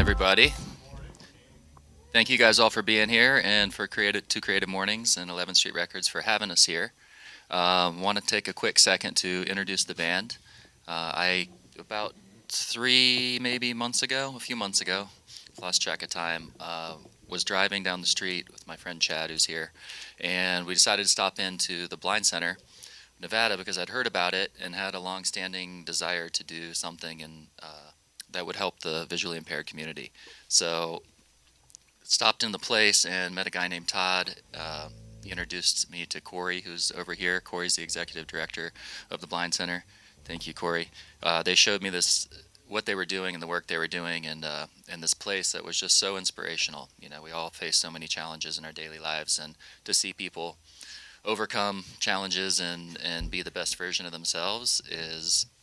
everybody. Thank you guys all for being here and for Creative Mornings and 11th Street Records for having us here. Want to take a quick second to introduce the band. I about maybe a few months ago, lost track of time, was driving down the street with my friend Chad, who's here, and we decided to stop into the Blind Center, Nevada, because I'd heard about it and had a long-standing desire to do something that would help the visually impaired community. So stopped in the place and met a guy named Todd. He introduced me to Corey, who's over here. Corey's the executive director of the Blind Center. Thank you, Corey. They showed me what they were doing and the work they were doing, and this place that was just so inspirational. You know, we all face so many challenges in our daily lives, and to see people overcome challenges and be the best version of themselves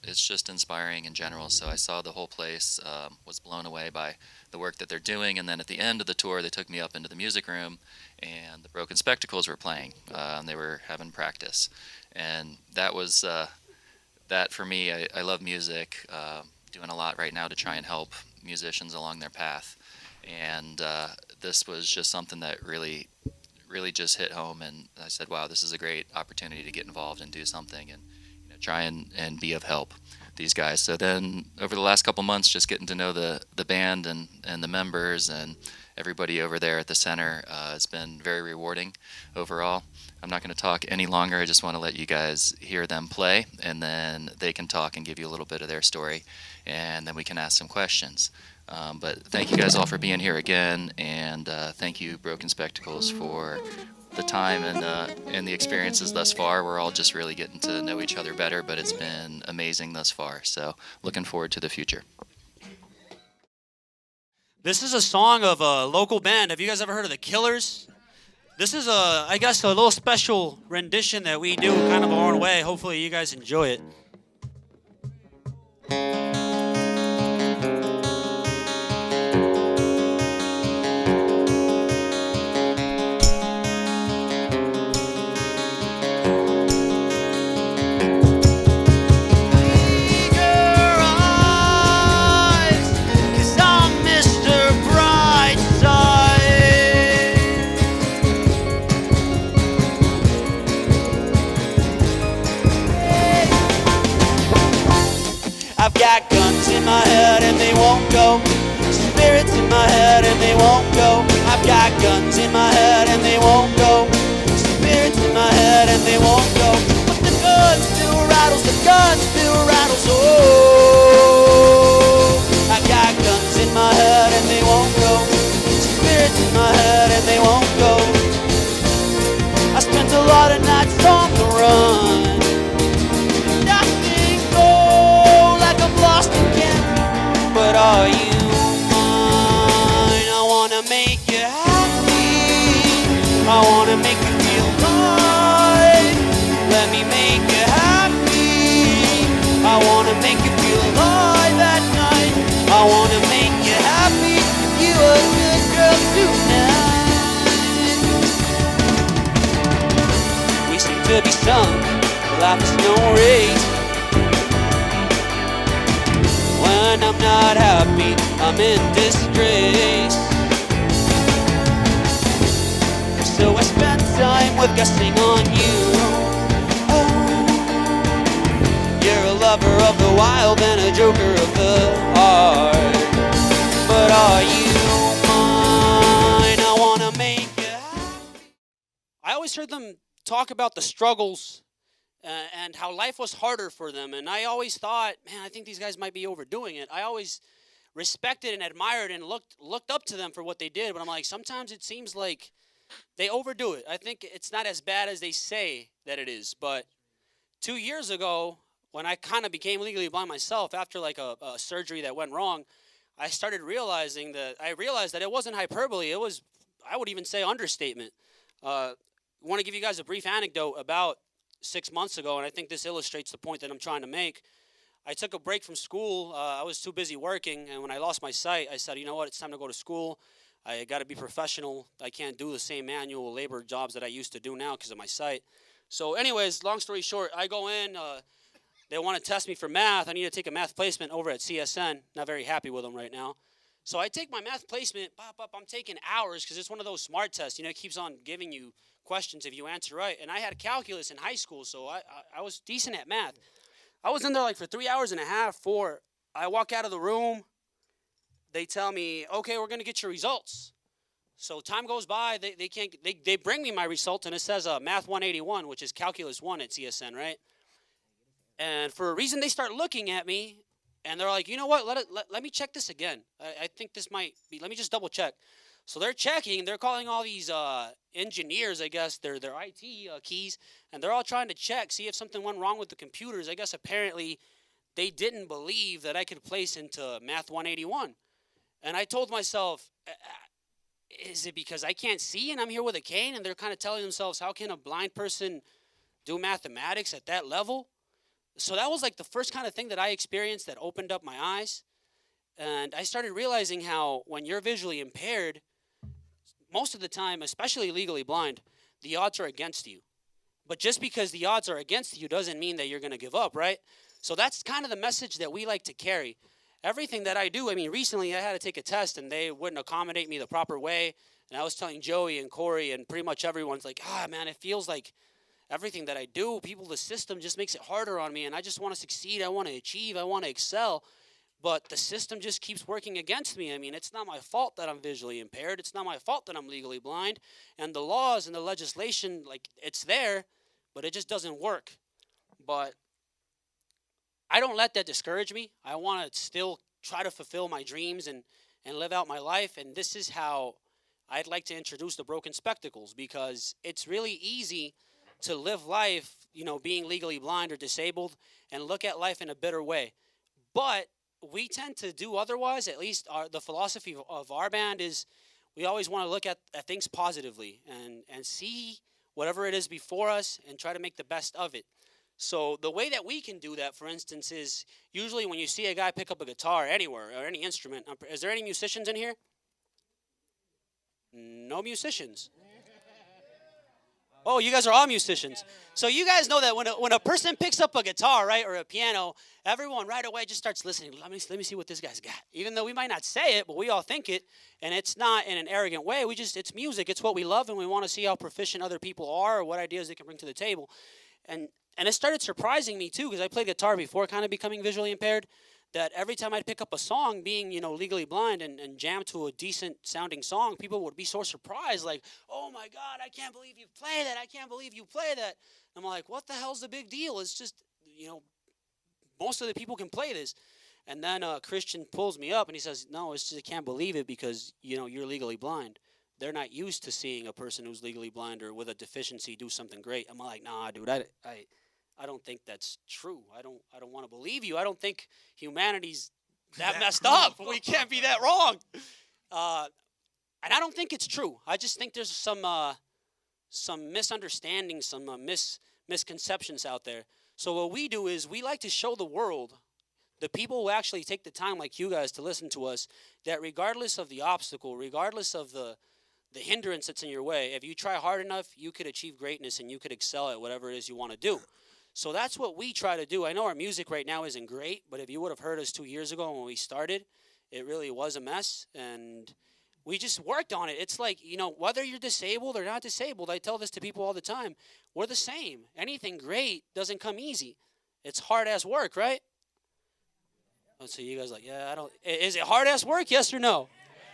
it's just inspiring in general. So I saw the whole place, was blown away by the work that they're doing, and then at the end of the tour they took me up into the music room and the Broken Spectacles were playing, and they were having practice, and that was that for me. I love music, doing a lot right now to try and help musicians along their path, and this was just something that really just hit home, and I said, wow, this is a great opportunity to get involved and do something and try and be of help these guys. So then over the last couple months, just getting to know the band and the members and everybody over there at the center has been very rewarding overall. I'm not going to talk any longer. I just want to let you guys hear them play, and then they can talk and give you a little bit of their story, and then we can ask some questions. But thank you guys all for being here again, and thank you, Broken Spectacles, for the time and the experiences thus far. We're all just really getting to know each other better, but it's been amazing thus far. So looking forward to the future. This is a song of a local band. Have you guys ever heard of the Killers? This is I guess, a little special rendition that we do kind of our own way. Hopefully you guys enjoy it. I've got guns in my head and they won't go. Spirits in my head and they won't go. I've got guns in my head and they won't go. Spirits in my head and they won't go. But the gun still rattles, the gun still rattles. Oh, I got guns in my head and they won't go. Spirits in my head and they won't go. I spent a lot of nights on the run. Lost again, but are you mine? I wanna make you happy. I wanna make you feel alive. Let me make you happy. I wanna make you feel alive at night. I wanna make you happy. You a good girl tonight. We seem to be sunk. Life is no race. When I'm not happy, I'm in disgrace. So I spend time with guessing on you. Oh, you're a lover of the wild and a joker of the heart. But are you mine? I wanna make you happy. I always heard them talk about the struggles and how life was harder for them. And I always thought, man, I think these guys might be overdoing it. I always respected and admired and looked up to them for what they did. But I'm like, sometimes it seems like they overdo it. I think it's not as bad as they say that it is. But 2 years ago, when I kind of became legally blind myself after like a surgery that went wrong, I realized that it wasn't hyperbole. It was, I would even say, understatement. I want to give you guys a brief anecdote about 6 months ago, and I think this illustrates the point that I'm trying to make. I took a break from school. I was too busy working, and when I lost my sight, I said, you know what, it's time to go to school. I got to be professional. I can't do the same manual labor jobs that I used to do now because of my sight. So anyways, long story short, I go in. They want to test me for math. I need to take a math placement over at CSN. Not very happy with them right now. So I take my math placement, pop up. I'm taking hours because it's one of those smart tests. It keeps on giving you questions if you answer right. And I had calculus in high school, so I was decent at math. I was in there like for 3 hours and a half, 4. I walk out of the room. They tell me, okay, we're going to get your results. So time goes by. They can't. They bring me my result, and it says Math 181, which is Calculus 1 at CSN, right? And for a reason, they start looking at me, and they're like, you know what? Let me check this again. I think this might be. Let me just double check. So they're checking. They're calling all these engineers, I guess, their IT keys, and they're all trying to check, see if something went wrong with the computers. I guess apparently they didn't believe that I could place into Math 181. And I told myself, is it because I can't see and I'm here with a cane? And they're kind of telling themselves, how can a blind person do mathematics at that level? So that was like the first kind of thing that I experienced that opened up my eyes. And I started realizing how when you're visually impaired, most of the time, especially legally blind, the odds are against you. But just because the odds are against you doesn't mean that you're going to give up, right? So that's kind of the message that we like to carry. Everything that I do, I mean, recently I had to take a test and they wouldn't accommodate me the proper way. And I was telling Joey and Corey and pretty much everyone's like, man, it feels like everything that I do, the system just makes it harder on me. And I just want to succeed. I want to achieve. I want to excel. But the system just keeps working against me. I mean, it's not my fault that I'm visually impaired. It's not my fault that I'm legally blind. And the laws and the legislation, like, it's there, but it just doesn't work. But I don't let that discourage me. I want to still try to fulfill my dreams and live out my life. And this is how I'd like to introduce the broken spectacles, because it's really easy to live life, being legally blind or disabled, and look at life in a bitter way. But we tend to do otherwise. At least the philosophy of our band is we always want to look at things positively and see whatever it is before us and try to make the best of it. So the way that we can do that, for instance, is usually when you see a guy pick up a guitar anywhere or any instrument. Is there any musicians in here? No musicians. Oh, you guys are all musicians. So you guys know that when a person picks up a guitar, right, or a piano, everyone right away just starts listening. Let me see what this guy's got. Even though we might not say it, but we all think it, and it's not in an arrogant way. It's music. It's what we love, and we want to see how proficient other people are or what ideas they can bring to the table. And it started surprising me too, because I played guitar before kind of becoming visually impaired, that every time I'd pick up a song, being, legally blind, and jam to a decent sounding song, people would be so surprised, like, oh my God, I can't believe you play that. I can't believe you play that. I'm like, what the hell's the big deal? It's just, most of the people can play this. And then Christian pulls me up and he says, no, it's just, I can't believe it because, you're legally blind. They're not used to seeing a person who's legally blind or with a deficiency do something great. I'm like, nah, dude, I don't think that's true. I don't want to believe you. I don't think humanity's that messed up. We can't be that wrong. And I don't think it's true. I just think there's some misunderstandings, some misconceptions out there. So what we do is we like to show the world, the people who actually take the time like you guys to listen to us, that regardless of the obstacle, regardless of the hindrance that's in your way, if you try hard enough, you could achieve greatness and you could excel at whatever it is you want to do. So that's what we try to do. I know our music right now isn't great, but if you would have heard us 2 years ago when we started, it really was a mess, and we just worked on it. It's like, whether you're disabled or not disabled, I tell this to people all the time, we're the same. Anything great doesn't come easy. It's hard-ass work, right? Oh, so you guys are like, yeah, I don't. Is it hard-ass work, yes or no?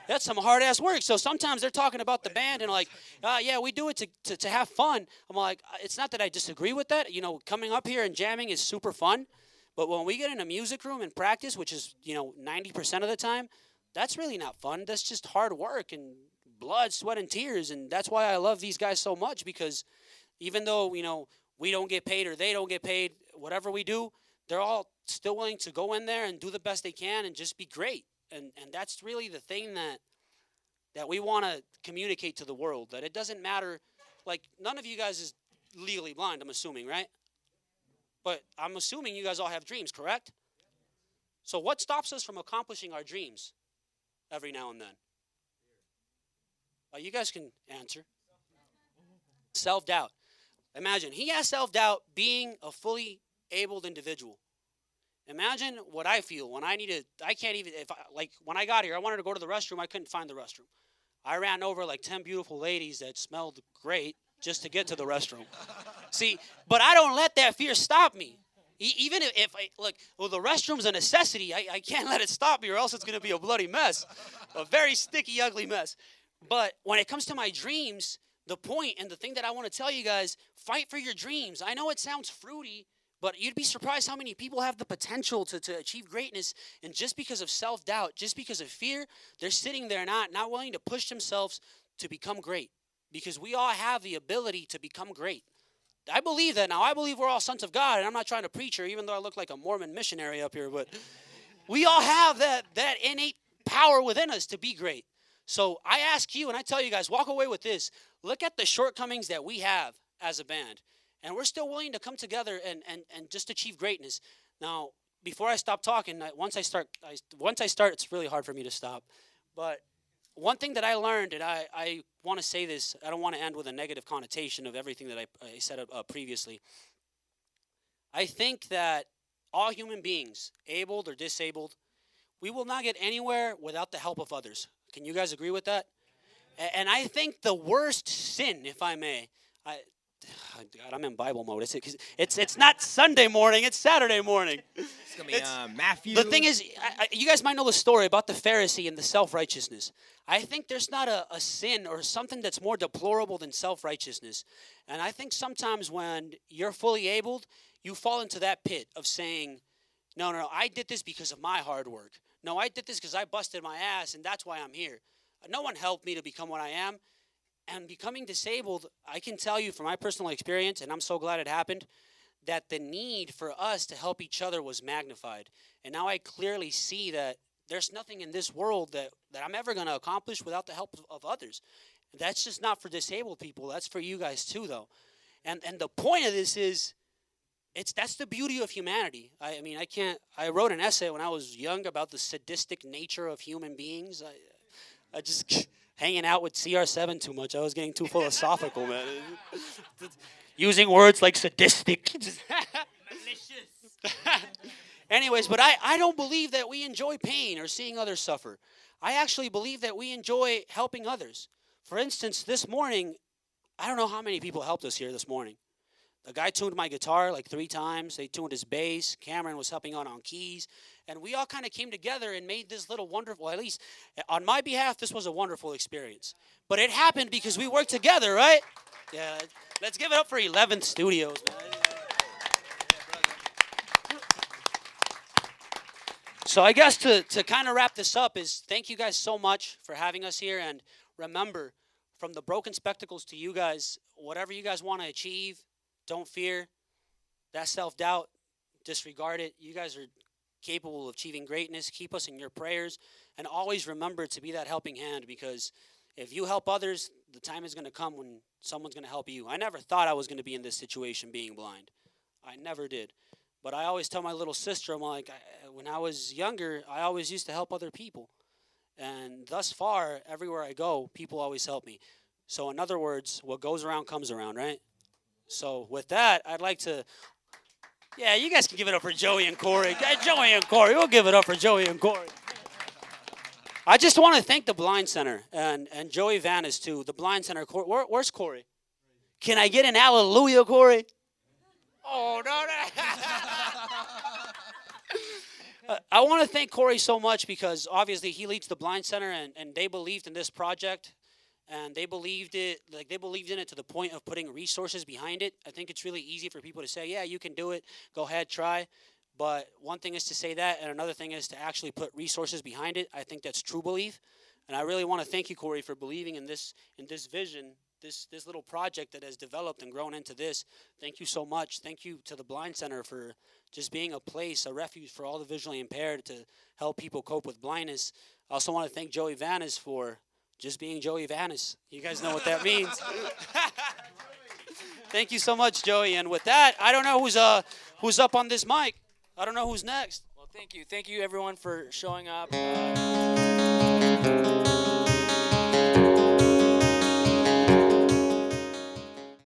That's some hard-ass work. So sometimes they're talking about the band and like, yeah, we do it to have fun. I'm like, it's not that I disagree with that. Coming up here and jamming is super fun. But when we get in a music room and practice, which is, 90% of the time, that's really not fun. That's just hard work and blood, sweat, and tears. And that's why I love these guys so much, because even though, we don't get paid or they don't get paid, whatever we do, they're all still willing to go in there and do the best they can and just be great. And that's really the thing that we want to communicate to the world, that it doesn't matter. Like, none of you guys is legally blind, I'm assuming, right? But I'm assuming you guys all have dreams, correct? So what stops us from accomplishing our dreams every now and then? You guys can answer. Self-doubt. Imagine, he has self-doubt being a fully abled individual. Imagine what I feel when I need to. I can't even. If I, like when I got here, I wanted to go to the restroom. I couldn't find the restroom. I ran over like 10 beautiful ladies that smelled great just to get to the restroom. See, but I don't let that fear stop me. Even if I look, well, the restroom's a necessity. I can't let it stop me, or else it's going to be a bloody mess, a very sticky, ugly mess. But when it comes to my dreams, the point and the thing that I want to tell you guys, fight for your dreams. I know it sounds fruity, but you'd be surprised how many people have the potential to achieve greatness, and just because of self-doubt, just because of fear, they're sitting there not willing to push themselves to become great. Because we all have the ability to become great. I believe that now. I believe we're all sons of God, and I'm not trying to preach here, even though I look like a Mormon missionary up here, but we all have that innate power within us to be great. So I ask you, and I tell you guys, walk away with this. Look at the shortcomings that we have as a band, and we're still willing to come together and just achieve greatness. Now, before I stop talking, once I start, it's really hard for me to stop. But one thing that I learned, and I want to say this, I don't want to end with a negative connotation of everything that I said previously. I think that all human beings, abled or disabled, we will not get anywhere without the help of others. Can you guys agree with that? And I think the worst sin, if I may, God, I'm in Bible mode. It's not Sunday morning, it's Saturday morning. It's going to be Matthew. The thing is, you guys might know the story about the Pharisee and the self-righteousness. I think there's not a sin or something that's more deplorable than self-righteousness. And I think sometimes when you're fully abled, you fall into that pit of saying, no, I did this because of my hard work. No, I did this because I busted my ass, and that's why I'm here. No one helped me to become what I am. And becoming disabled, I can tell you from my personal experience, and I'm so glad it happened, that the need for us to help each other was magnified. And now I clearly see that there's nothing in this world that I'm ever going to accomplish without the help of others. That's just not for disabled people. That's for you guys too, though. And the point of this is, that's the beauty of humanity. I wrote an essay when I was young about the sadistic nature of human beings. I just hanging out with CR7 too much. I was getting too philosophical, man. Using words like sadistic. Anyways, but I don't believe that we enjoy pain or seeing others suffer. I actually believe that we enjoy helping others. For instance, this morning, I don't know how many people helped us here this morning. The guy tuned my guitar like 3 times. They tuned his bass. Cameron was helping out on keys. And we all kind of came together and made this little wonderful, at least on my behalf, this was a wonderful experience. But it happened because we worked together, right? Yeah, let's give it up for 11th Studios, man. So I guess to kind of wrap this up is thank you guys so much for having us here. And remember, from the broken spectacles to you guys, whatever you guys want to achieve, don't fear. That self-doubt, disregard it. You guys are capable of achieving greatness. Keep us in your prayers. And always remember to be that helping hand, because if you help others, the time is going to come when someone's going to help you. I never thought I was going to be in this situation being blind. I never did. But I always tell my little sister, I'm like, when I was younger, I always used to help other people. And thus far, everywhere I go, people always help me. So in other words, what goes around comes around, right? So with that, I'd like to, yeah, you guys can give it up for Joey and Corey. Joey and Corey, we'll give it up for Joey and Corey. I just want to thank the Blind Center and Joey Vanis too. The Blind Center, where's Corey? Can I get an hallelujah, Corey? Oh, no. I want to thank Corey so much because obviously he leads the Blind Center and they believed in this project. And they believed in it to the point of putting resources behind it. I think it's really easy for people to say, yeah, you can do it. Go ahead, try. But one thing is to say that, and another thing is to actually put resources behind it. I think that's true belief. And I really want to thank you, Corey, for believing in this vision, this little project that has developed and grown into this. Thank you so much. Thank you to the Blind Center for just being a place, a refuge for all the visually impaired to help people cope with blindness. I also want to thank Joey Vanis for just being Joey Vanis. You guys know what that means. Thank you so much, Joey. And with that, I don't know who's up on this mic. I don't know who's next. Well, thank you. Thank you, everyone, for showing up.